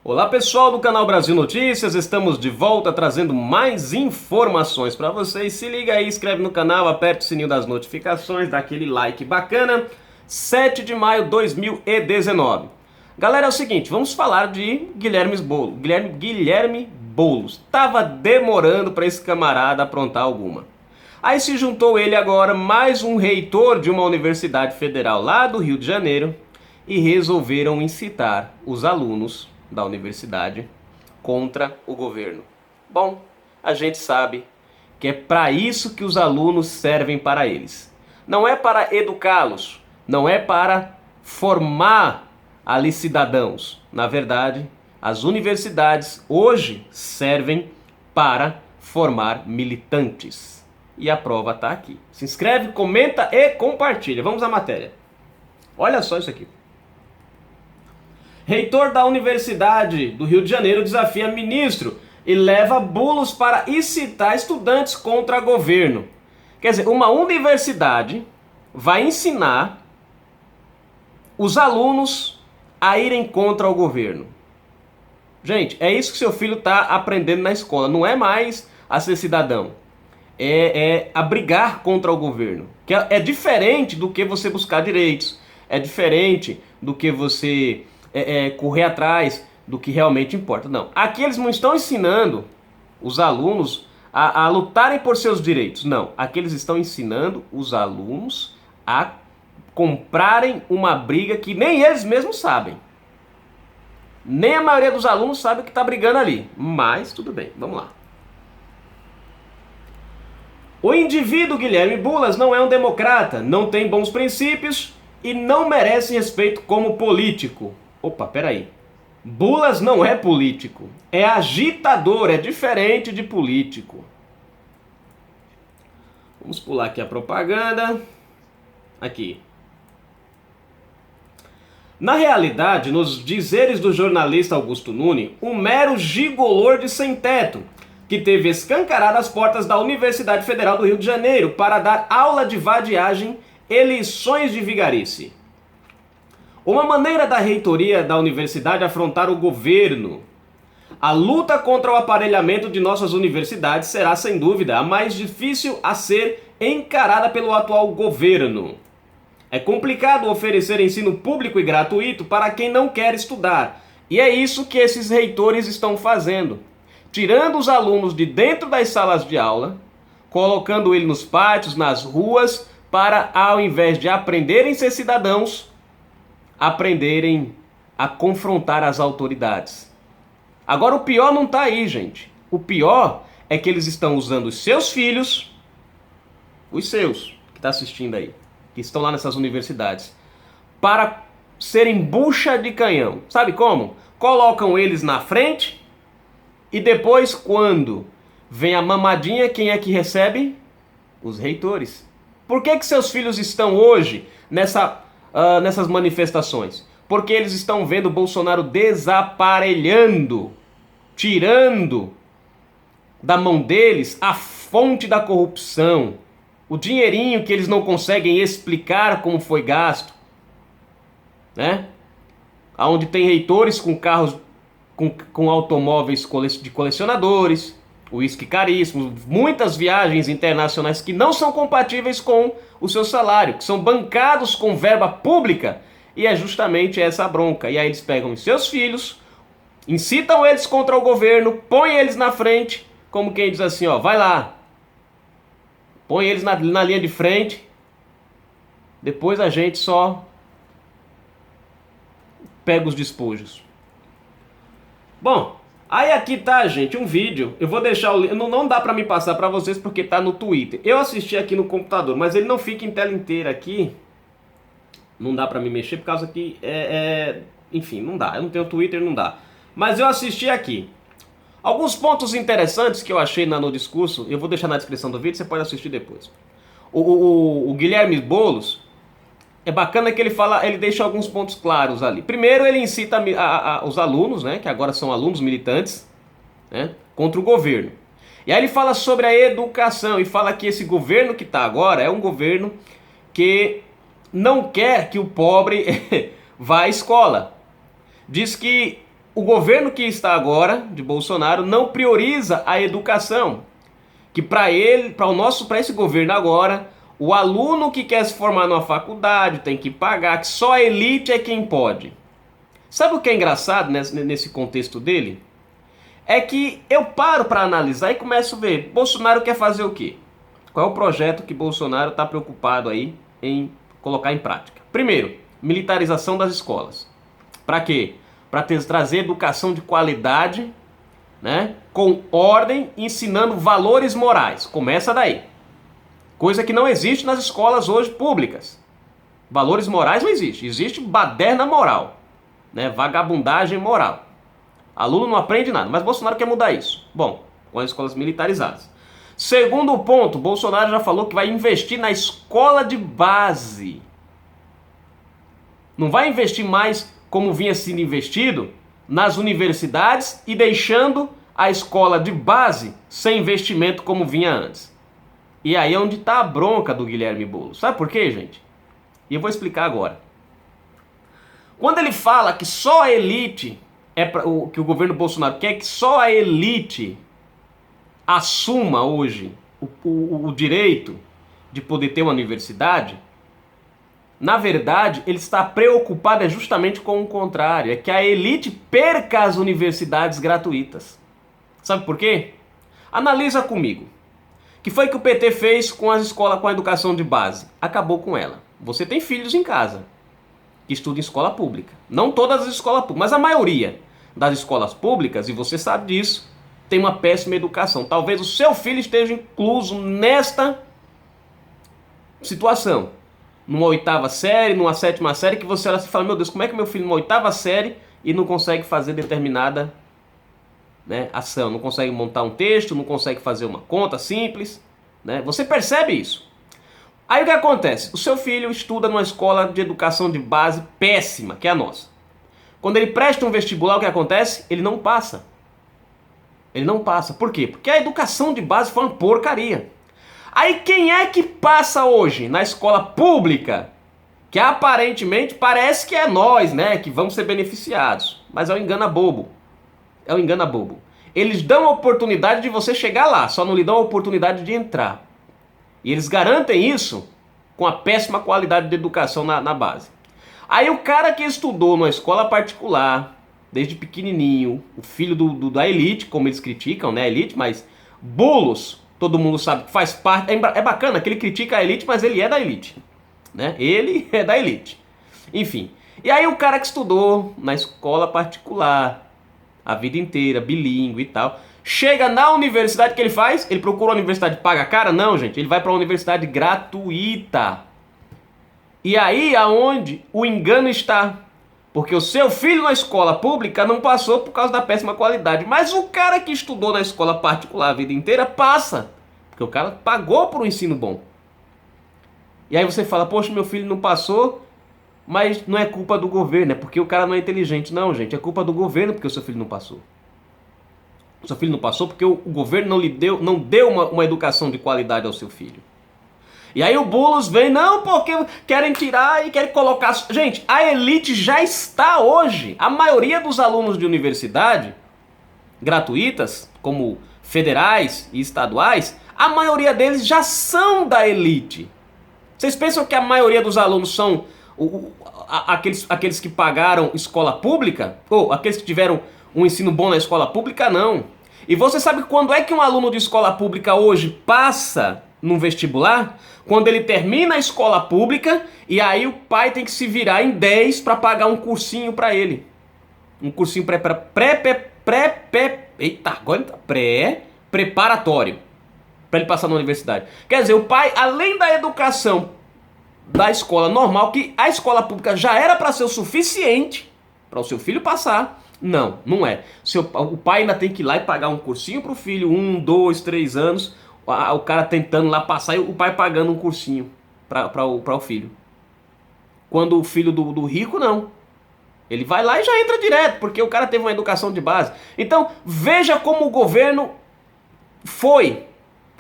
Olá pessoal do canal Brasil Notícias, estamos de volta trazendo mais informações para vocês. Se liga aí, inscreve no canal, aperte o sininho das notificações, dá aquele like bacana. 7 de maio de 2019. Galera, é o seguinte, vamos falar de Guilherme Boulos. Tava demorando para esse camarada aprontar alguma. Aí se juntou ele agora, mais um reitor de uma universidade federal lá do Rio de Janeiro, e resolveram incitar os alunos da universidade contra o governo. Bom, a gente sabe que é para isso que os alunos servem para eles. Não é para educá-los, não é para formar ali cidadãos. Na verdade, as universidades hoje servem para formar militantes. E a prova está aqui. Se inscreve, comenta e compartilha. Vamos à matéria. Olha só isso aqui. Reitor da Universidade do Rio de Janeiro desafia ministro e leva bulos para incitar estudantes contra governo. Quer dizer, uma universidade vai ensinar os alunos a irem contra o governo. Gente, é isso que seu filho está aprendendo na escola. Não é mais a ser cidadão. É a brigar contra o governo. Que é diferente do que você buscar direitos. É diferente do que você correr atrás do que realmente importa. Não. Aqui eles não estão ensinando os alunos a lutarem por seus direitos. Não. Aqui eles estão ensinando os alunos a comprarem uma briga que nem eles mesmos sabem. Nem a maioria dos alunos sabe que está brigando ali. Mas tudo bem, vamos lá. O indivíduo Guilherme Boulos não é um democrata, não tem bons princípios e não merece respeito como político. Opa, peraí. Boulos não é político, é agitador, é diferente de político. Vamos pular aqui a propaganda. Aqui. Na realidade, nos dizeres do jornalista Augusto Nunes, um mero gigolô de sem-teto, que teve escancarado as portas da Universidade Federal do Rio de Janeiro para dar aula de vadiagem e lições de vigarice. Uma maneira da reitoria da universidade afrontar o governo. A luta contra o aparelhamento de nossas universidades será, sem dúvida, a mais difícil a ser encarada pelo atual governo. É complicado oferecer ensino público e gratuito para quem não quer estudar. E é isso que esses reitores estão fazendo. Tirando os alunos de dentro das salas de aula, colocando eles nos pátios, nas ruas, para, ao invés de aprenderem a ser cidadãos, aprenderem a confrontar as autoridades. Agora o pior não está aí, gente. O pior é que eles estão usando os seus filhos, os seus, que estão assistindo aí, que estão lá nessas universidades, para serem bucha de canhão. Sabe como? Colocam eles na frente e depois, quando vem a mamadinha, quem é que recebe? Os reitores. Por que seus filhos estão hoje nessas manifestações? Porque eles estão vendo o Bolsonaro desaparelhando, tirando da mão deles a fonte da corrupção, o dinheirinho que eles não conseguem explicar como foi gasto, né? Onde tem reitores com carros, com automóveis de colecionadores, uísque caríssimo, muitas viagens internacionais que não são compatíveis com o seu salário, que são bancados com verba pública, e é justamente essa a bronca. E aí eles pegam os seus filhos, incitam eles contra o governo, põem eles na frente, como quem diz assim, ó, vai lá, põe eles na linha de frente, depois a gente só pega os despojos. Bom, aí aqui tá, gente, um vídeo. Eu vou deixar o link. Não dá pra me passar pra vocês porque tá no Twitter. Eu assisti aqui no computador, mas ele não fica em tela inteira aqui. Não dá pra me mexer por causa que enfim, não dá. Eu não tenho Twitter, não dá. Mas eu assisti aqui. Alguns pontos interessantes que eu achei no discurso, eu vou deixar na descrição do vídeo, você pode assistir depois. O Guilherme Boulos, é bacana que ele deixa alguns pontos claros ali. Primeiro, ele incita os alunos, né, que agora são alunos militantes, né, contra o governo. E aí ele fala sobre a educação e fala que esse governo que está agora é um governo que não quer que o pobre vá à escola. Diz que o governo que está agora, de Bolsonaro, não prioriza a educação. Que para esse governo agora, o aluno que quer se formar numa faculdade tem que pagar, que só a elite é quem pode. Sabe o que é engraçado nesse contexto dele? É que eu paro para analisar e começo a ver, Bolsonaro quer fazer o quê? Qual é o projeto que Bolsonaro está preocupado aí em colocar em prática? Primeiro, militarização das escolas. Para quê? Para trazer educação de qualidade, né, com ordem, ensinando valores morais. Começa daí. Coisa que não existe nas escolas hoje públicas. Valores morais não existe. Existe baderna moral, né, vagabundagem moral. Aluno não aprende nada, mas Bolsonaro quer mudar isso. Bom, com as escolas militarizadas. Segundo ponto, Bolsonaro já falou que vai investir na escola de base. Não vai investir mais como vinha sendo investido nas universidades e deixando a escola de base sem investimento como vinha antes. E aí é onde está a bronca do Guilherme Boulos. Sabe por quê, gente? E eu vou explicar agora. Quando ele fala que só a elite, que o governo Bolsonaro quer que só a elite assuma hoje o direito de poder ter uma universidade, na verdade, ele está preocupado justamente com o contrário. É que a elite perca as universidades gratuitas. Sabe por quê? Analisa comigo. O que foi que o PT fez com as escolas, com a educação de base? Acabou com ela. Você tem filhos em casa que estudam em escola pública. Não todas as escolas públicas, mas a maioria das escolas públicas, e você sabe disso, tem uma péssima educação. Talvez o seu filho esteja incluso nesta situação. Numa 8ª série, numa 7ª série, que você olha e fala, meu Deus, como é que meu filho numa 8ª série e não consegue fazer determinada, né, ação, não consegue montar um texto, não consegue fazer uma conta simples, né? Você percebe isso. Aí o que acontece? O seu filho estuda numa escola de educação de base péssima, que é a nossa. Quando ele presta um vestibular, o que acontece? Ele não passa. Ele não passa. Por quê? Porque a educação de base foi uma porcaria. Aí quem é que passa hoje na escola pública? Que aparentemente parece que é nós, né? Que vamos ser beneficiados. Mas é um engano bobo. É um engano bobo. Eles dão a oportunidade de você chegar lá, só não lhe dão a oportunidade de entrar. E eles garantem isso com a péssima qualidade de educação na base. Aí o cara que estudou numa escola particular, desde pequenininho, o filho da elite, como eles criticam, né? A elite, mas Boulos, todo mundo sabe que faz parte. É bacana que ele critica a elite, mas ele é da elite, né? Ele é da elite. Enfim. E aí o cara que estudou na escola particular a vida inteira, bilíngue e tal, chega na universidade, o que ele faz? Ele procura uma universidade paga cara? Não, gente. Ele vai para uma universidade gratuita. E aí aonde o engano está? Porque o seu filho na escola pública não passou por causa da péssima qualidade. Mas o cara que estudou na escola particular a vida inteira passa. Porque o cara pagou por um ensino bom. E aí você fala, poxa, meu filho não passou, mas não é culpa do governo, é porque o cara não é inteligente. Não, gente, é culpa do governo porque o seu filho não passou. O seu filho não passou porque o governo não deu uma educação de qualidade ao seu filho. E aí o Boulos vem, não, porque querem tirar e querem colocar... Gente, a elite já está hoje. A maioria dos alunos de universidade gratuitas, como federais e estaduais, a maioria deles já são da elite. Vocês pensam que a maioria dos alunos são aqueles que pagaram escola pública? Ou aqueles que tiveram um ensino bom na escola pública? Não. E você sabe quando é que um aluno de escola pública hoje passa num vestibular? Quando ele termina a escola pública e aí o pai tem que se virar em 10 para pagar um cursinho para ele. Um cursinho preparatório para ele passar na universidade. Quer dizer, o pai, além da educação da escola normal, que a escola pública já era para ser o suficiente para o seu filho passar, não é. O pai ainda tem que ir lá e pagar um cursinho para o filho, 1, 2, 3 anos, o cara tentando lá passar e o pai pagando um cursinho para o filho. Quando o filho do rico, não. Ele vai lá e já entra direto, porque o cara teve uma educação de base. Então, veja como o governo foi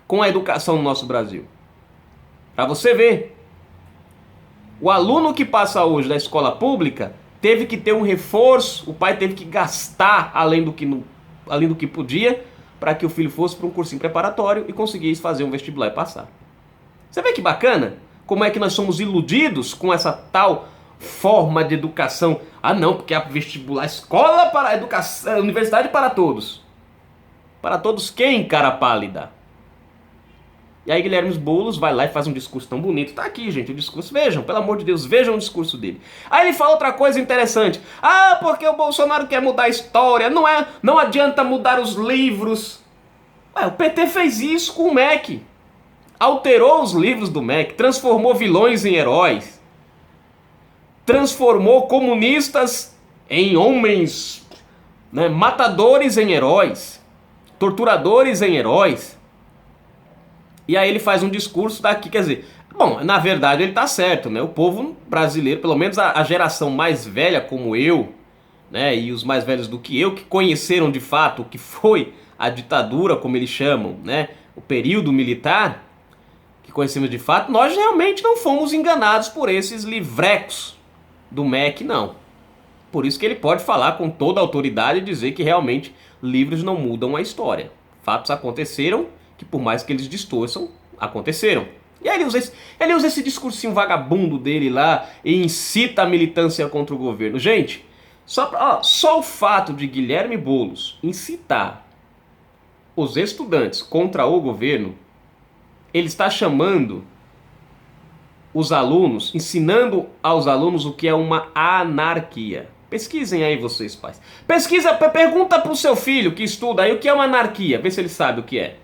com a educação no nosso Brasil. Para você ver. O aluno que passa hoje da escola pública teve que ter um reforço, o pai teve que gastar além do que podia, para que o filho fosse para um cursinho preparatório e conseguisse fazer um vestibular e passar. Você vê que bacana? Como é que nós somos iludidos com essa tal forma de educação? Ah não, porque a vestibular, escola para educação, universidade para todos. Para todos quem, cara pálida? E aí Guilherme Boulos vai lá e faz um discurso tão bonito. Tá aqui, gente, o discurso. Vejam, pelo amor de Deus, vejam o discurso dele. Aí ele fala outra coisa interessante. Ah, porque o Bolsonaro quer mudar a história. Não adianta mudar os livros. Ué, o PT fez isso com o MEC. Alterou os livros do MEC, transformou vilões em heróis. Transformou comunistas em homens, né, matadores em heróis. Torturadores em heróis. E aí ele faz um discurso daqui, quer dizer, bom, na verdade ele tá certo, né? O povo brasileiro, pelo menos a geração mais velha como eu, né, e os mais velhos do que eu, que conheceram de fato o que foi a ditadura, como eles chamam, né, o período militar, que conhecemos de fato, nós realmente não fomos enganados por esses livrecos do MEC, não. Por isso que ele pode falar com toda a autoridade e dizer que realmente livros não mudam a história. Fatos aconteceram, que por mais que eles distorçam, aconteceram. E aí ele usa esse discursinho vagabundo dele lá e incita a militância contra o governo. Gente, só o fato de Guilherme Boulos incitar os estudantes contra o governo, ele está chamando os alunos, ensinando aos alunos o que é uma anarquia. Pesquisem aí vocês, pais. Pergunta pro seu filho que estuda aí o que é uma anarquia. Vê se ele sabe o que é.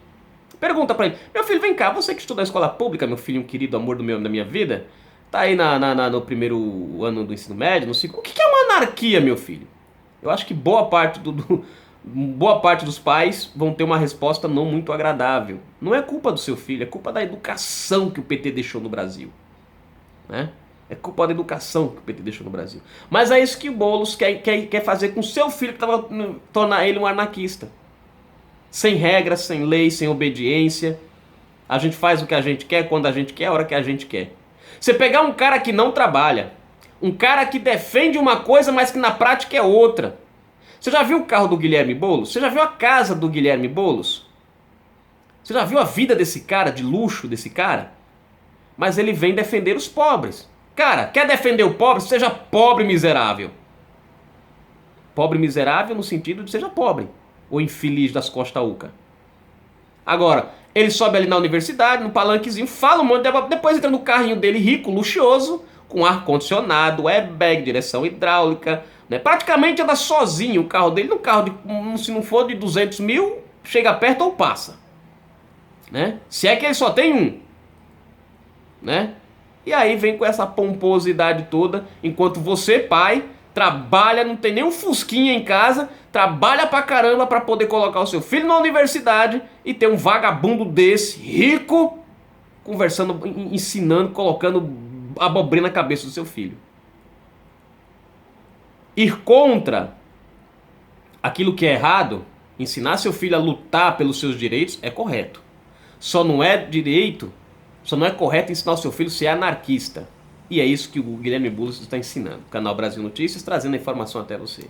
Pergunta pra ele. Meu filho, vem cá, você que estuda na escola pública, meu filho, um querido amor da minha vida, tá aí no primeiro ano do ensino médio, no segundo. O que é uma anarquia, meu filho? Eu acho que boa parte dos pais vão ter uma resposta não muito agradável. Não é culpa do seu filho, é culpa da educação que o PT deixou no Brasil. Né? É culpa da educação que o PT deixou no Brasil. Mas é isso que o Boulos quer fazer com o seu filho, que tornar ele um anarquista. Sem regras, sem lei, sem obediência. A gente faz o que a gente quer, quando a gente quer, a hora que a gente quer. Você pegar um cara que não trabalha, um cara que defende uma coisa, mas que na prática é outra. Você já viu o carro do Guilherme Boulos? Você já viu a casa do Guilherme Boulos? Você já viu a vida desse cara, de luxo desse cara? Mas ele vem defender os pobres. Cara, quer defender o pobre? Seja pobre miserável. Pobre miserável no sentido de seja pobre. Ou infeliz das costas uca. Agora, ele sobe ali na universidade, no palanquezinho, fala um monte de... Depois entra no carrinho dele rico, luxuoso, com ar-condicionado, airbag, direção hidráulica, né? Praticamente anda sozinho o carro dele. No carro, se não for de 200 mil, chega perto ou passa. Né? Se é que ele só tem um. Né? E aí vem com essa pomposidade toda, enquanto você, pai, trabalha, não tem nem um fusquinha em casa, trabalha pra caramba pra poder colocar o seu filho na universidade e ter um vagabundo desse, rico, conversando, ensinando, colocando abobrinha na cabeça do seu filho. Ir contra aquilo que é errado, ensinar seu filho a lutar pelos seus direitos, é correto. Só não é correto ensinar o seu filho a ser anarquista. E é isso que o Guilherme Boulos está ensinando. Canal Brasil Notícias, trazendo a informação até você.